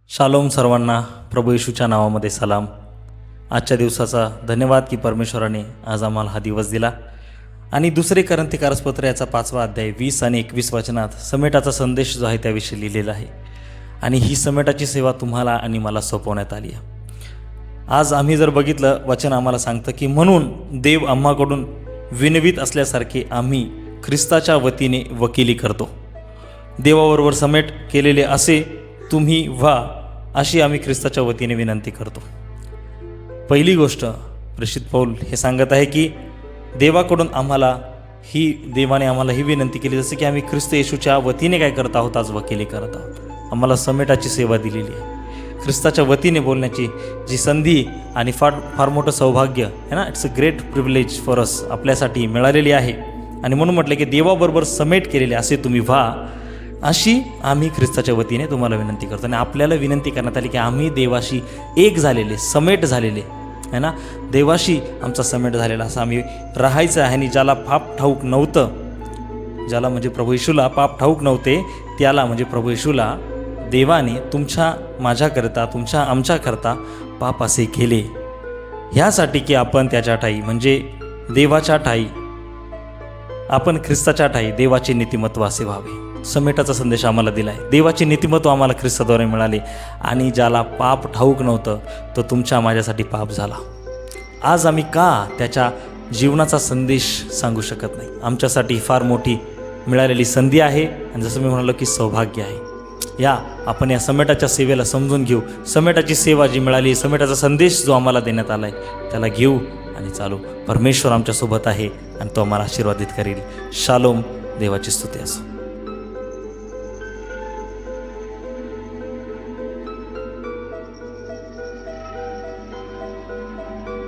Shalom सर्वांना प्रभू येशूच्या नावामध्ये सलाम। आजच्या दिवसाचा धन्यवाद की परमेश्वराने आज आम्हाला हा दिवस दिला। आणि दुसरे कोरिन्थीपत्र याचा 5वा अध्याय 20 आणि 21 वचनात समेटाचा संदेश जो आहे त्याविषयी लिहिलेला आहे। आणि ही समेटाची सेवा तुम्हाला आणि मला सोपवण्यात आली आहे। आज आम्ही जर बघितलं वचन आम्हाला सांगतं की म्हणून देव आम्हाकडून विनवित असल्यासारखे आम्ही ख्रिस्ताच्या वतीने वकिली करतो। देवाबरोबर समेट केलेले असे तुम्ही व्हा अशी आम्ही ख्रिस्ताच्या वतीने विनंती करतो। पहिली गोष्ट प्रेषित पौल हे सांगत आहे की देवाने आम्हाला ही विनंती केली जसं की आम्ही ख्रिस्त येशूच्या वतीने काय करत आहोत, आज वकिली करत आहोत। आम्हाला समेटाची सेवा दिलेली आहे। ख्रिस्ताच्या वतीने बोलण्याची जी संधी आणि फार मोठं सौभाग्य आहे ना, it's a great privilege for us, आपल्यासाठी मिळालेली आहे। आणि म्हणून म्हटलं की देवाबरोबर समेट केलेले असे तुम्ही व्हा अशी आम्ही ख्रिस्ताच्या वतीने तुम्हाला विनंती करतो। आणि आपल्याला विनंती करण्यात आली की आम्ही देवाशी एक झालेले, समेट झालेले आहे ना, देवाशी आमचा समेट झालेला असं आम्ही राहायचं आहे। आणि ज्याला पाप ठाऊक नव्हतं, ज्याला म्हणजे प्रभू येशूला पाप ठाऊक नव्हते, त्याला म्हणजे प्रभू येशूला देवाने माझ्याकरता आमच्याकरता पाप असे केले, ह्यासाठी की आपण त्याच्या ठाई म्हणजे देवाच्या ठाई, आपण ख्रिस्ताच्या ठाई देवाचे नीतिमत्व असे व्हावे। समेटाचा संदेश आम्हाला दिला आहे। देवाचे नीतिमत्व आम्हाला ख्रिस्ताद्वारे मिळाले। आणि ज्याला पाप ठाऊक नव्हतं तो तुमच्या माझ्यासाठी पाप झाला। आज आम्ही का त्याच्या जीवनाचा संदेश सांगू शकत नाही? आमच्यासाठी फार मोठी मिळालेली संधी आहे आणि जसं मी म्हणालो की सौभाग्य आहे। या आपण या समेटाच्या सेवेला समजून घेऊ। समेटाची सेवा जी मिळाली, समेटाचा संदेश जो आम्हाला देण्यात आला आहे त्याला घेऊ आणि चालू। परमेश्वर आमच्यासोबत आहे आणि तो आम्हाला आशीर्वादित करेल। शालोम, देवाची स्तुती असो।